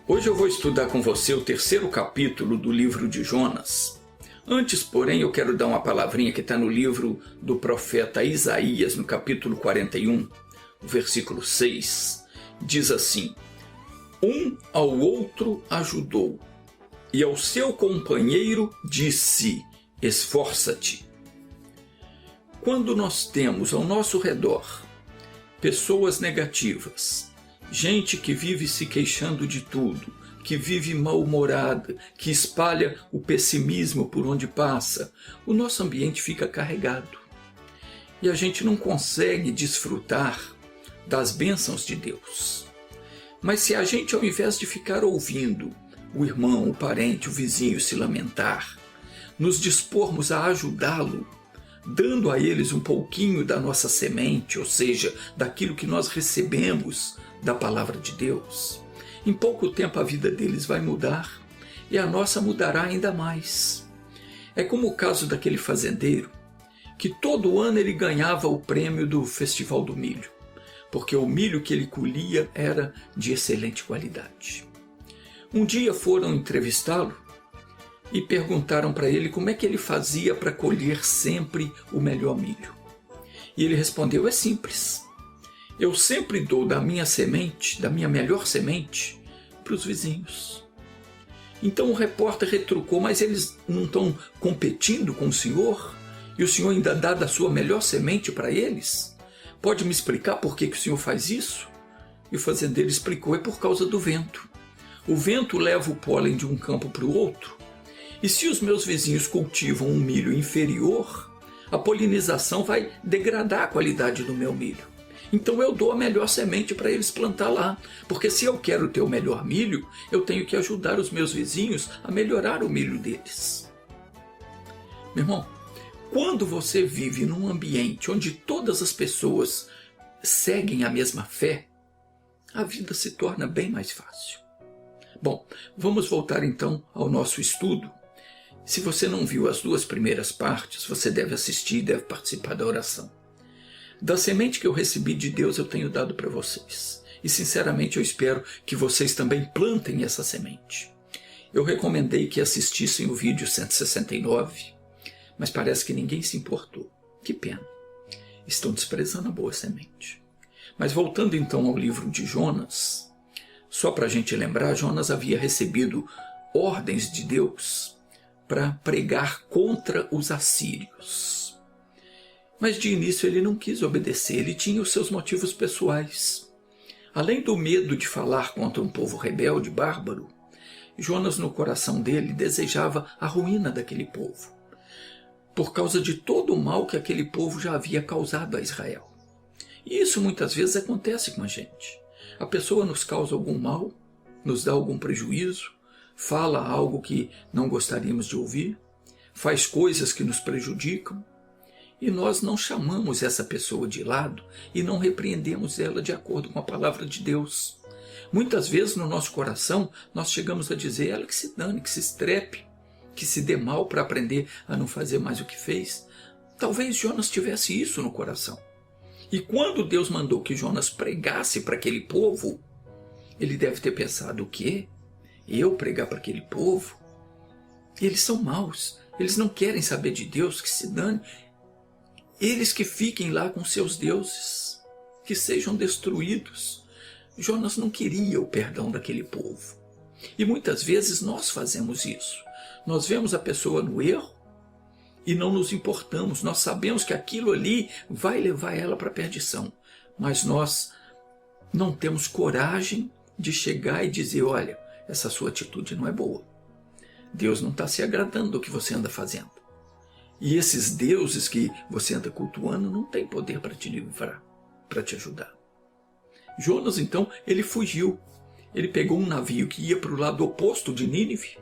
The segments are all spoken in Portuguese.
Hoje eu vou estudar com você o terceiro capítulo do livro de Jonas. Antes, porém, eu quero dar uma palavrinha que está no livro do profeta Isaías, no capítulo 41, versículo 6. Diz assim: Um ao outro ajudou, e ao seu companheiro disse: esforça-te. Quando nós temos ao nosso redor pessoas negativas, gente que vive se queixando de tudo, que vive mal-humorada, que espalha o pessimismo por onde passa, o nosso ambiente fica carregado. E a gente não consegue desfrutar das bênçãos de Deus. Mas se a gente, ao invés de ficar ouvindo o irmão, o parente, o vizinho se lamentar, nos dispormos a ajudá-lo, dando a eles um pouquinho da nossa semente, ou seja, daquilo que nós recebemos da palavra de Deus, em pouco tempo a vida deles vai mudar e a nossa mudará ainda mais. É como o caso daquele fazendeiro que todo ano ele ganhava o prêmio do Festival do Milho, porque o milho que ele colhia era de excelente qualidade. Um dia foram entrevistá-lo e perguntaram para ele como é que ele fazia para colher sempre o melhor milho. E ele respondeu: é simples. Eu sempre dou da minha semente, da minha melhor semente, para os vizinhos. Então o repórter retrucou: mas eles não estão competindo com o senhor? E o senhor ainda dá da sua melhor semente para eles? Pode me explicar por que o senhor faz isso? E o fazendeiro explicou: é por causa do vento. O vento leva o pólen de um campo para o outro. E se os meus vizinhos cultivam um milho inferior, a polinização vai degradar a qualidade do meu milho. Então eu dou a melhor semente para eles plantar lá, porque se eu quero ter o melhor milho, eu tenho que ajudar os meus vizinhos a melhorar o milho deles. Meu irmão, quando você vive num ambiente onde todas as pessoas seguem a mesma fé, a vida se torna bem mais fácil. Bom, vamos voltar então ao nosso estudo. Se você não viu as duas primeiras partes, você deve assistir e deve participar da oração. Da semente que eu recebi de Deus eu tenho dado para vocês. E sinceramente eu espero que vocês também plantem essa semente. Eu recomendei que assistissem o vídeo 169, mas parece que ninguém se importou. Que pena. Estão desprezando a boa semente. Mas voltando então ao livro de Jonas, só para a gente lembrar, Jonas havia recebido ordens de Deus para pregar contra os assírios. Mas de início ele não quis obedecer, ele tinha os seus motivos pessoais. Além do medo de falar contra um povo rebelde, bárbaro, Jonas no coração dele desejava a ruína daquele povo, por causa de todo o mal que aquele povo já havia causado a Israel. E isso muitas vezes acontece com a gente. A pessoa nos causa algum mal, nos dá algum prejuízo, fala algo que não gostaríamos de ouvir, faz coisas que nos prejudicam, e nós não chamamos essa pessoa de lado e não repreendemos ela de acordo com a palavra de Deus. Muitas vezes no nosso coração nós chegamos a dizer: ela que se dane, que se estrepe, que se dê mal para aprender a não fazer mais o que fez. Talvez Jonas tivesse isso no coração. E quando Deus mandou que Jonas pregasse para aquele povo, ele deve ter pensado: o quê? Eu pregar para aquele povo? Eles são maus, eles não querem saber de Deus, que se dane. Eles que fiquem lá com seus deuses, que sejam destruídos. Jonas não queria o perdão daquele povo. E muitas vezes nós fazemos isso. Nós vemos a pessoa no erro e não nos importamos. Nós sabemos que aquilo ali vai levar ela para a perdição. Mas nós não temos coragem de chegar e dizer: olha, essa sua atitude não é boa. Deus não está se agradando do que você anda fazendo. E esses deuses que você anda cultuando não têm poder para te livrar, para te ajudar. Jonas, então, ele fugiu. Ele pegou um navio que ia para o lado oposto de Nínive,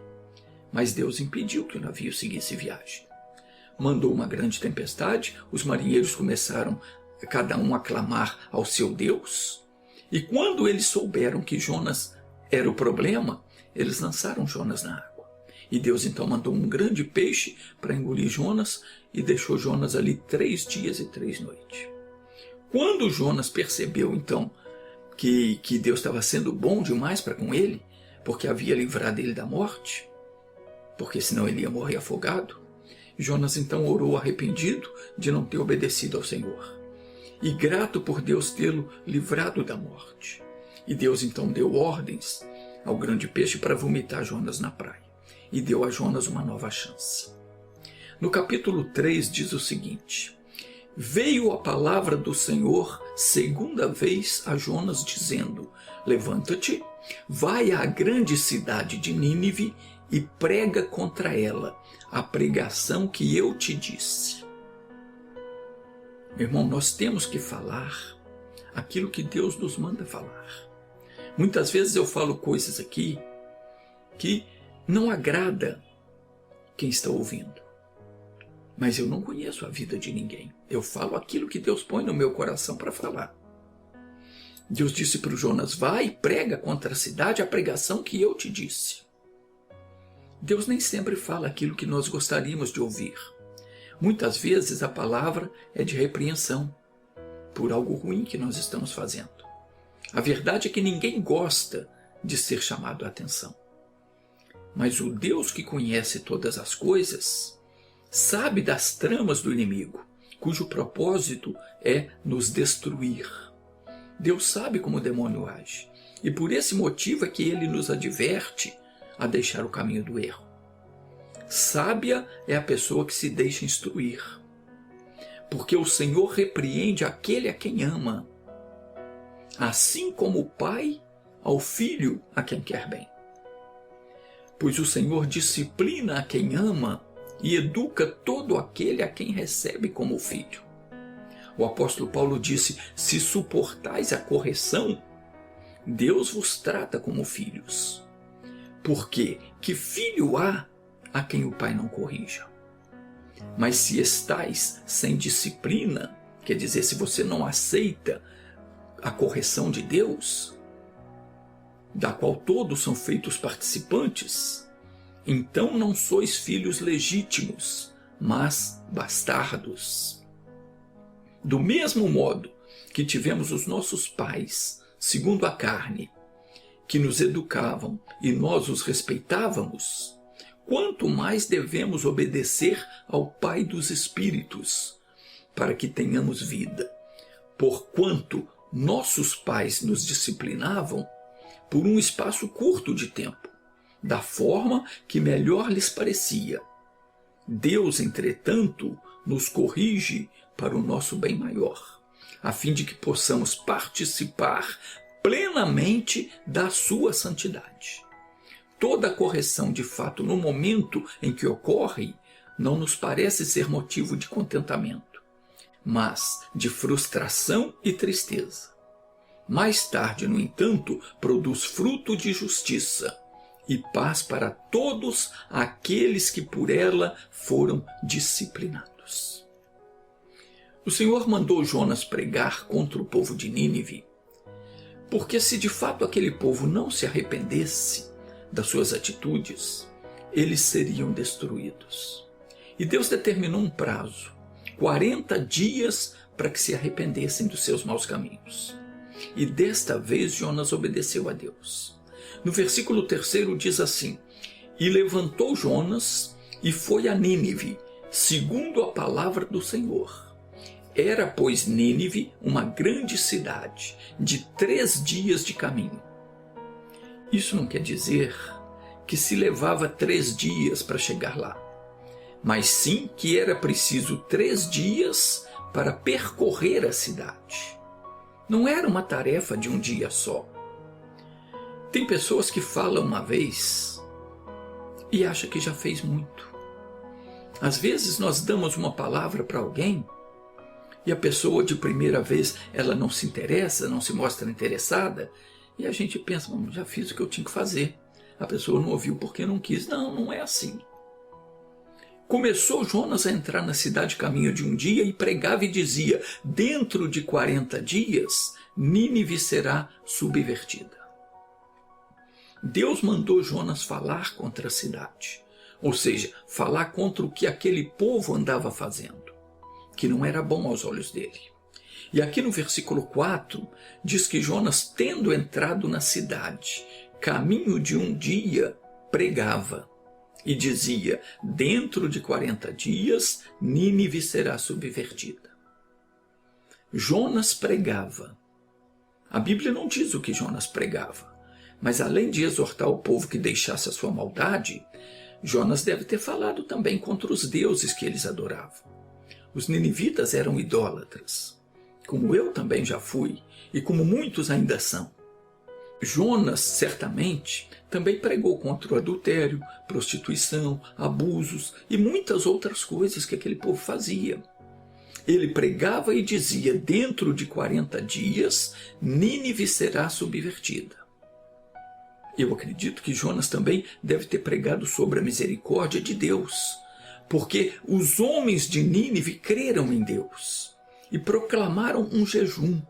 mas Deus impediu que o navio seguisse viagem. Mandou uma grande tempestade, os marinheiros começaram cada um a clamar ao seu Deus, e quando eles souberam que Jonas era o problema, eles lançaram Jonas na água. E Deus então mandou um grande peixe para engolir Jonas e deixou Jonas ali 3 dias e 3 noites. Quando Jonas percebeu então que Deus estava sendo bom demais para com ele, porque havia livrado ele da morte, porque senão ele ia morrer afogado, Jonas então orou arrependido de não ter obedecido ao Senhor e grato por Deus tê-lo livrado da morte. E Deus então deu ordens ao grande peixe para vomitar Jonas na praia e deu a Jonas uma nova chance. No capítulo 3 diz o seguinte: veio a palavra do Senhor segunda vez a Jonas dizendo: levanta-te, vai à grande cidade de Nínive e prega contra ela a pregação que eu te disse. Meu irmão, nós temos que falar aquilo que Deus nos manda falar. Muitas vezes eu falo coisas aqui que não agrada quem está ouvindo. Mas eu não conheço a vida de ninguém. Eu falo aquilo que Deus põe no meu coração para falar. Deus disse para o Jonas: vai e prega contra a cidade a pregação que eu te disse. Deus nem sempre fala aquilo que nós gostaríamos de ouvir. Muitas vezes a palavra é de repreensão por algo ruim que nós estamos fazendo. A verdade é que ninguém gosta de ser chamado a atenção. Mas o Deus que conhece todas as coisas sabe das tramas do inimigo, cujo propósito é nos destruir. Deus sabe como o demônio age, e por esse motivo é que ele nos adverte a deixar o caminho do erro. Sábia é a pessoa que se deixa instruir, porque o Senhor repreende aquele a quem ama, assim como o pai ao filho a quem quer bem. Pois o Senhor disciplina a quem ama e educa todo aquele a quem recebe como filho. O apóstolo Paulo disse: se suportais a correção, Deus vos trata como filhos. Porque que filho há a quem o pai não corrija? Mas se estais sem disciplina, quer dizer, se você não aceita a correção de Deus, da qual todos são feitos participantes, então não sois filhos legítimos, mas bastardos. Do mesmo modo que tivemos os nossos pais, segundo a carne, que nos educavam e nós os respeitávamos, quanto mais devemos obedecer ao Pai dos Espíritos, para que tenhamos vida. Porquanto nossos pais nos disciplinavam por um espaço curto de tempo, da forma que melhor lhes parecia. Deus, entretanto, nos corrige para o nosso bem maior, a fim de que possamos participar plenamente da sua santidade. Toda correção, de fato, no momento em que ocorre, não nos parece ser motivo de contentamento, mas de frustração e tristeza. Mais tarde, no entanto, produz fruto de justiça e paz para todos aqueles que por ela foram disciplinados. O Senhor mandou Jonas pregar contra o povo de Nínive, porque se de fato aquele povo não se arrependesse das suas atitudes, eles seriam destruídos. E Deus determinou um prazo, 40 dias, para que se arrependessem dos seus maus caminhos. E desta vez Jonas obedeceu a Deus. No versículo 3 diz assim: e levantou Jonas e foi a Nínive, segundo a palavra do Senhor. Era, pois, Nínive uma grande cidade, de 3 dias de caminho. Isso não quer dizer que se levava 3 dias para chegar lá, mas sim que era preciso 3 dias para percorrer a cidade. Não era uma tarefa de um dia só. Tem pessoas que falam uma vez e acham que já fez muito. Às vezes nós damos uma palavra para alguém e a pessoa de primeira vez ela não se interessa, não se mostra interessada, e a gente pensa: já fiz o que eu tinha que fazer. A pessoa não ouviu porque não quis. Não, não é assim. Começou Jonas a entrar na cidade caminho de um dia e pregava e dizia: dentro de 40 dias Nínive será subvertida. Deus mandou Jonas falar contra a cidade, ou seja, falar contra o que aquele povo andava fazendo, que não era bom aos olhos dele. E aqui no versículo 4, diz que Jonas, tendo entrado na cidade, caminho de um dia, pregava e dizia: dentro de 40 dias, Nínive será subvertida. Jonas pregava. A Bíblia não diz o que Jonas pregava, mas além de exortar o povo que deixasse a sua maldade, Jonas deve ter falado também contra os deuses que eles adoravam. Os ninivitas eram idólatras, como eu também já fui, e como muitos ainda são. Jonas, certamente, também pregou contra o adultério, prostituição, abusos e muitas outras coisas que aquele povo fazia. Ele pregava e dizia: dentro de 40 dias, Nínive será subvertida. Eu acredito que Jonas também deve ter pregado sobre a misericórdia de Deus, porque os homens de Nínive creram em Deus e proclamaram um jejum.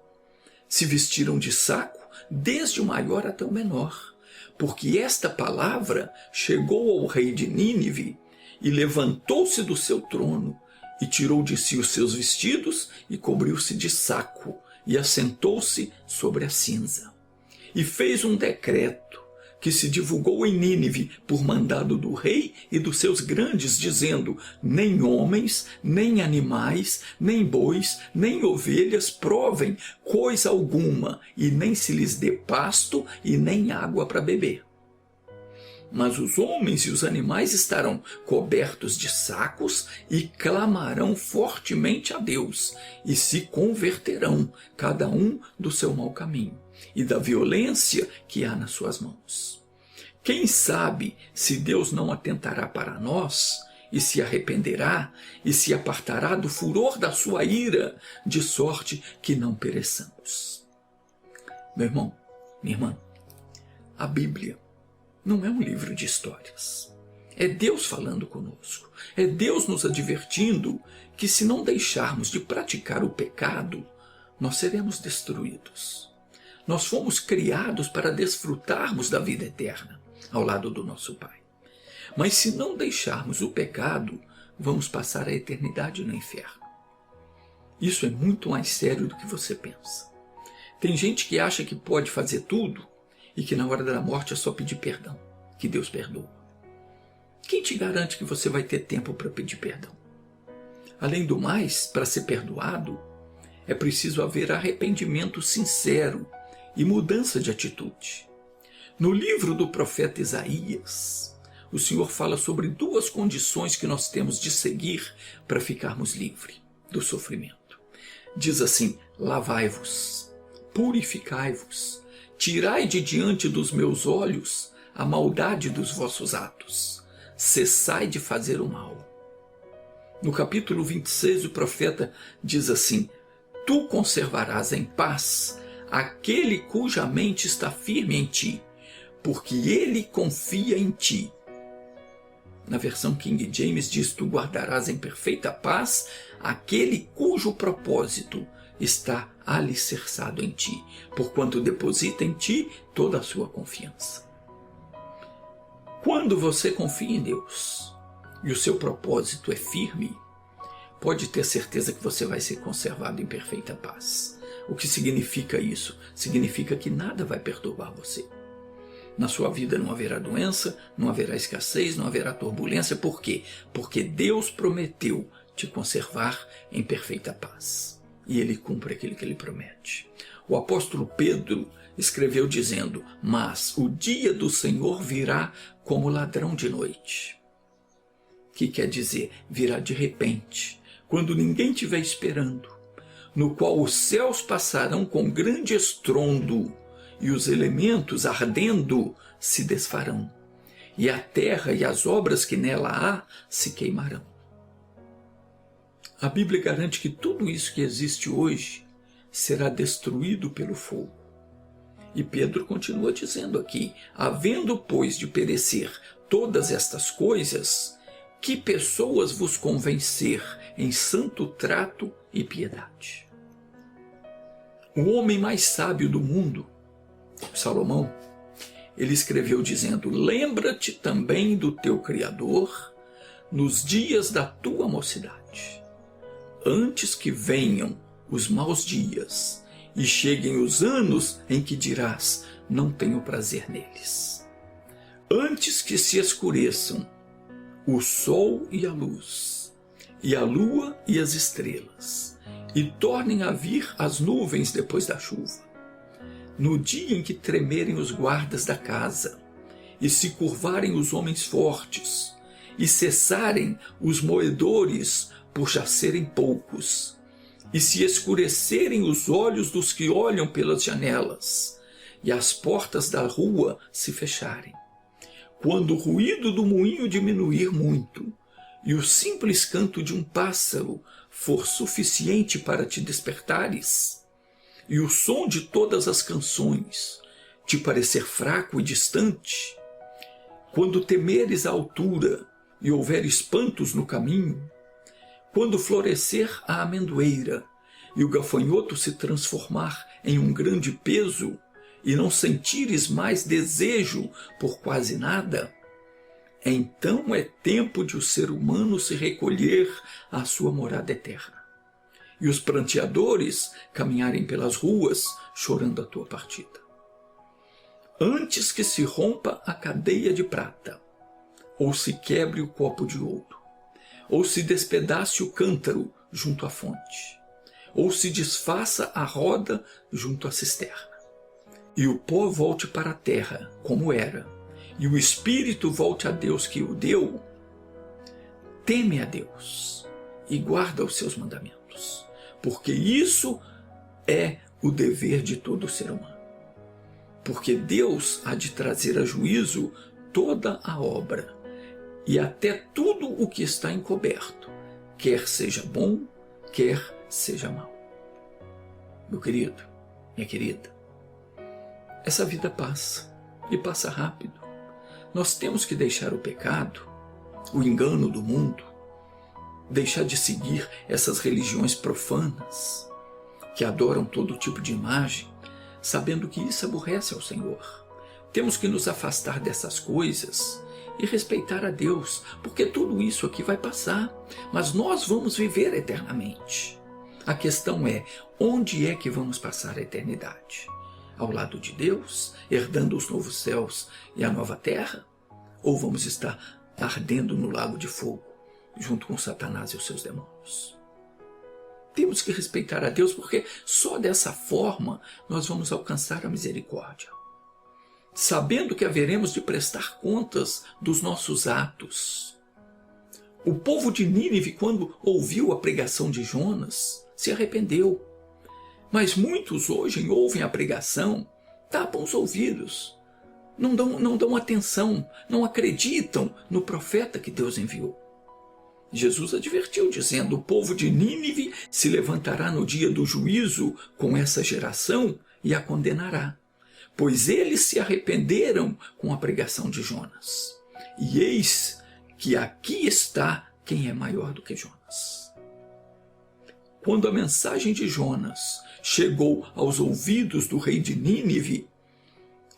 Se vestiram de saco, desde o maior até o menor, porque esta palavra chegou ao rei de Nínive e levantou-se do seu trono e tirou de si os seus vestidos e cobriu-se de saco e assentou-se sobre a cinza. E fez um decreto que se divulgou em Nínive por mandado do rei e dos seus grandes, dizendo: nem homens, nem animais, nem bois, nem ovelhas provem coisa alguma, e nem se lhes dê pasto e nem água para beber. Mas os homens e os animais estarão cobertos de sacos e clamarão fortemente a Deus, e se converterão, cada um do seu mau caminho e da violência que há nas suas mãos. Quem sabe se Deus não atentará para nós e se arrependerá e se apartará do furor da sua ira, de sorte que não pereçamos. Meu irmão, minha irmã, a Bíblia não é um livro de histórias. É Deus falando conosco. É Deus nos advertindo que se não deixarmos de praticar o pecado, nós seremos destruídos. Nós fomos criados para desfrutarmos da vida eterna ao lado do nosso Pai. Mas se não deixarmos o pecado, vamos passar a eternidade no inferno. Isso é muito mais sério do que você pensa. Tem gente que acha que pode fazer tudo e que na hora da morte é só pedir perdão, que Deus perdoa. Quem te garante que você vai ter tempo para pedir perdão? Além do mais, para ser perdoado, é preciso haver arrependimento sincero e mudança de atitude. No livro do profeta Isaías, o Senhor fala sobre duas condições que nós temos de seguir para ficarmos livres do sofrimento. Diz assim: lavai-vos, purificai-vos, tirai de diante dos meus olhos a maldade dos vossos atos, cessai de fazer o mal. No capítulo 26, o profeta diz assim: tu conservarás em paz aquele cuja mente está firme em ti, porque ele confia em ti. Na versão King James diz: tu guardarás em perfeita paz aquele cujo propósito está alicerçado em ti, porquanto deposita em ti toda a sua confiança. Quando você confia em Deus e o seu propósito é firme, pode ter certeza que você vai ser conservado em perfeita paz. O que significa isso? Significa que nada vai perturbar você. Na sua vida não haverá doença, não haverá escassez, não haverá turbulência. Por quê? Porque Deus prometeu te conservar em perfeita paz. E Ele cumpre aquilo que Ele promete. O apóstolo Pedro escreveu dizendo: mas o dia do Senhor virá como ladrão de noite. Que quer dizer? Virá de repente, quando ninguém estiver esperando, no qual os céus passarão com grande estrondo, e os elementos ardendo se desfarão, e a terra e as obras que nela há se queimarão. A Bíblia garante que tudo isso que existe hoje será destruído pelo fogo. E Pedro continua dizendo aqui: havendo, pois, de perecer todas estas coisas, que pessoas vos convencer em santo trato e piedade. O homem mais sábio do mundo, Salomão, ele escreveu dizendo: lembra-te também do teu Criador nos dias da tua mocidade, antes que venham os maus dias e cheguem os anos em que dirás: não tenho prazer neles. Antes que se escureçam o sol e a luz, e a lua e as estrelas, e tornem a vir as nuvens depois da chuva, no dia em que tremerem os guardas da casa, e se curvarem os homens fortes, e cessarem os moedores por já serem poucos, e se escurecerem os olhos dos que olham pelas janelas, e as portas da rua se fecharem, quando o ruído do moinho diminuir muito, e o simples canto de um pássaro for suficiente para te despertares, e o som de todas as canções te parecer fraco e distante, quando temeres a altura e houver espantos no caminho, quando florescer a amendoeira e o gafanhoto se transformar em um grande peso e não sentires mais desejo por quase nada, então é tempo de o ser humano se recolher à sua morada eterna, e os pranteadores caminharem pelas ruas chorando a tua partida. Antes que se rompa a cadeia de prata, ou se quebre o copo de ouro, ou se despedace o cântaro junto à fonte, ou se desfaça a roda junto à cisterna, e o pó volte para a terra como era, e o espírito volte a Deus que o deu, teme a Deus e guarda os seus mandamentos, porque isso é o dever de todo ser humano. Porque Deus há de trazer a juízo toda a obra, e até tudo o que está encoberto, quer seja bom, quer seja mal. Meu querido, minha querida, essa vida passa, e passa rápido. Nós temos que deixar o pecado, o engano do mundo, deixar de seguir essas religiões profanas, que adoram todo tipo de imagem, sabendo que isso aborrece ao Senhor. Temos que nos afastar dessas coisas e respeitar a Deus, porque tudo isso aqui vai passar, mas nós vamos viver eternamente. A questão é, onde é que vamos passar a eternidade? Ao lado de Deus, herdando os novos céus e a nova terra? Ou vamos estar ardendo no lago de fogo, junto com Satanás e os seus demônios? Temos que respeitar a Deus, porque só dessa forma nós vamos alcançar a misericórdia, sabendo que haveremos de prestar contas dos nossos atos. O povo de Nínive, quando ouviu a pregação de Jonas, se arrependeu. Mas muitos hoje ouvem a pregação, tapam os ouvidos, não dão atenção, não acreditam no profeta que Deus enviou. Jesus advertiu, dizendo: o povo de Nínive se levantará no dia do juízo com essa geração e a condenará, pois eles se arrependeram com a pregação de Jonas. E eis que aqui está quem é maior do que Jonas. Quando a mensagem de Jonas chegou aos ouvidos do rei de Nínive,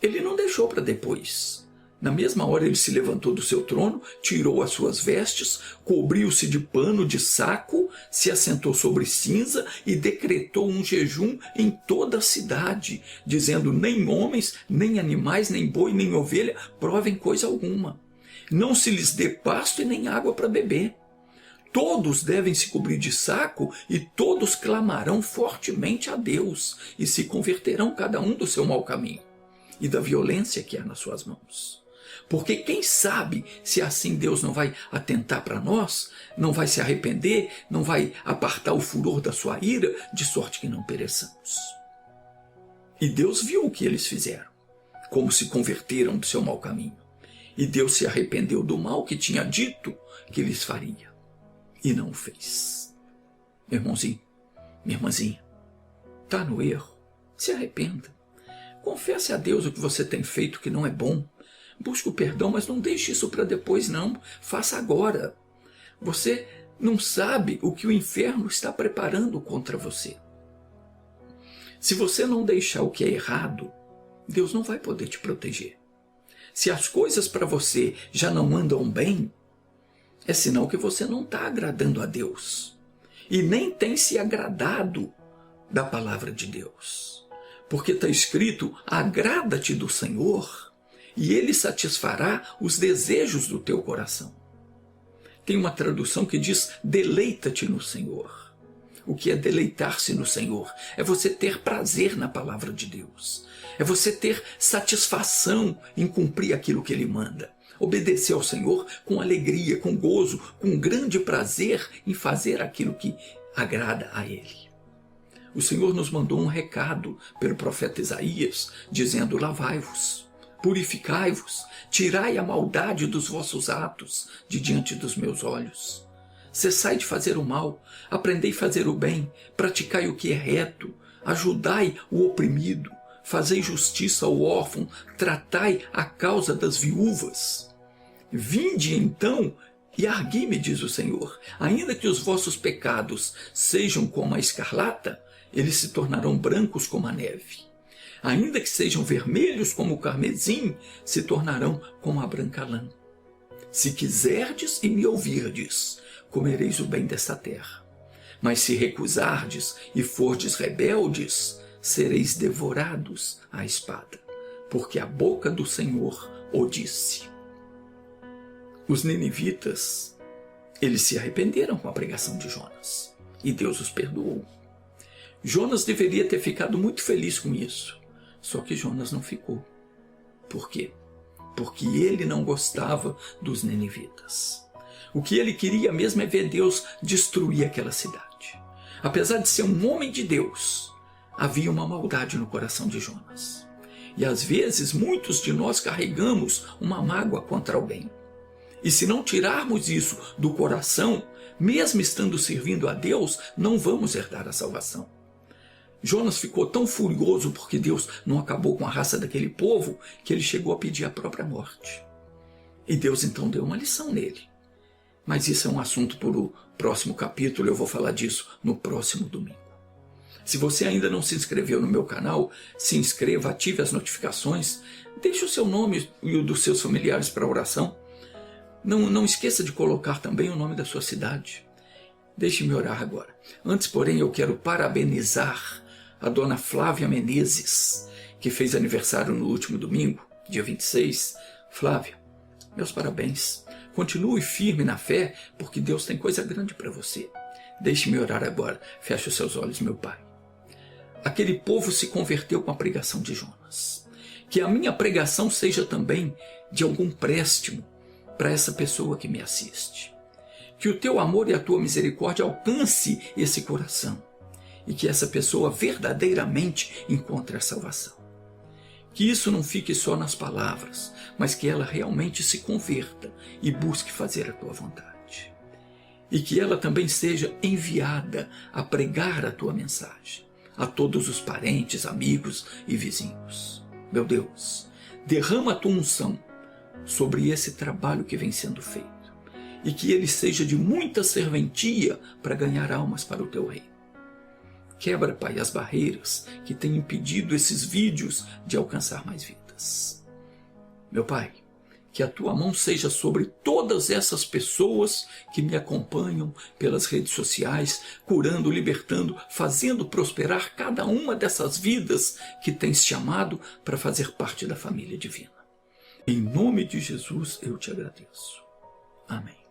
ele não deixou para depois. Na mesma hora ele se levantou do seu trono, tirou as suas vestes, cobriu-se de pano de saco, se assentou sobre cinza e decretou um jejum em toda a cidade, dizendo: nem homens, nem animais, nem boi, nem ovelha provem coisa alguma. Não se lhes dê pasto e nem água para beber. Todos devem se cobrir de saco e todos clamarão fortemente a Deus e se converterão cada um do seu mau caminho e da violência que há nas suas mãos. Porque quem sabe se assim Deus não vai atentar para nós, não vai se arrepender, não vai apartar o furor da sua ira, de sorte que não pereçamos. E Deus viu o que eles fizeram, como se converteram do seu mau caminho. E Deus se arrependeu do mal que tinha dito que lhes faria, e não o fez. Meu irmãozinho, minha irmãzinha, está no erro, se arrependa. Confesse a Deus o que você tem feito que não é bom. Busque o perdão, mas não deixe isso para depois, não. Faça agora. Você não sabe o que o inferno está preparando contra você. Se você não deixar o que é errado, Deus não vai poder te proteger. Se as coisas para você já não andam bem, é sinal que você não está agradando a Deus. E nem tem se agradado da palavra de Deus. Porque está escrito, agrada-te do Senhor, e Ele satisfará os desejos do teu coração. Tem uma tradução que diz, deleita-te no Senhor. O que é deleitar-se no Senhor? É você ter prazer na palavra de Deus. É você ter satisfação em cumprir aquilo que Ele manda. Obedecer ao Senhor com alegria, com gozo, com grande prazer em fazer aquilo que agrada a Ele. O Senhor nos mandou um recado pelo profeta Isaías, dizendo, lavai-vos, purificai-vos, tirai a maldade dos vossos atos de diante dos meus olhos. Cessai de fazer o mal, aprendei a fazer o bem, praticai o que é reto, ajudai o oprimido, fazei justiça ao órfão, tratai a causa das viúvas. Vinde então e argui-me, diz o Senhor, ainda que os vossos pecados sejam como a escarlata, eles se tornarão brancos como a neve. Ainda que sejam vermelhos como o carmesim, se tornarão como a branca lã. Se quiserdes e me ouvirdes, comereis o bem desta terra. Mas se recusardes e fordes rebeldes, sereis devorados à espada, porque a boca do Senhor o disse. Os ninivitas, eles se arrependeram com a pregação de Jonas, e Deus os perdoou. Jonas deveria ter ficado muito feliz com isso, só que Jonas não ficou. Por quê? Porque ele não gostava dos ninivitas. O que ele queria mesmo é ver Deus destruir aquela cidade. Apesar de ser um homem de Deus, havia uma maldade no coração de Jonas. E às vezes muitos de nós carregamos uma mágoa contra alguém. E se não tirarmos isso do coração, mesmo estando servindo a Deus, não vamos herdar a salvação. Jonas ficou tão furioso porque Deus não acabou com a raça daquele povo, que ele chegou a pedir a própria morte. E Deus então deu uma lição nele. Mas isso é um assunto para o próximo capítulo, eu vou falar disso no próximo domingo. Se você ainda não se inscreveu no meu canal, se inscreva, ative as notificações, deixe o seu nome e o dos seus familiares para a oração. Não esqueça de colocar também o nome da sua cidade. Deixe-me orar agora. Antes, porém, eu quero parabenizar a dona Flávia Menezes, que fez aniversário no último domingo, dia 26. Flávia, meus parabéns. Continue firme na fé, porque Deus tem coisa grande para você. Deixe-me orar agora. Feche os seus olhos, meu Pai. Aquele povo se converteu com a pregação de Jonas. Que a minha pregação seja também de algum préstimo para essa pessoa que me assiste. Que o teu amor e a tua misericórdia alcance esse coração e que essa pessoa verdadeiramente encontre a salvação. Que isso não fique só nas palavras, mas que ela realmente se converta e busque fazer a tua vontade. E que ela também seja enviada a pregar a tua mensagem a todos os parentes, amigos e vizinhos. Meu Deus, derrama a tua unção sobre esse trabalho que vem sendo feito e que ele seja de muita serventia para ganhar almas para o teu reino. Quebra, Pai, as barreiras que têm impedido esses vídeos de alcançar mais vidas. Meu Pai, que a tua mão seja sobre todas essas pessoas que me acompanham pelas redes sociais, curando, libertando, fazendo prosperar cada uma dessas vidas que tens chamado para fazer parte da família divina. Em nome de Jesus eu te agradeço. Amém.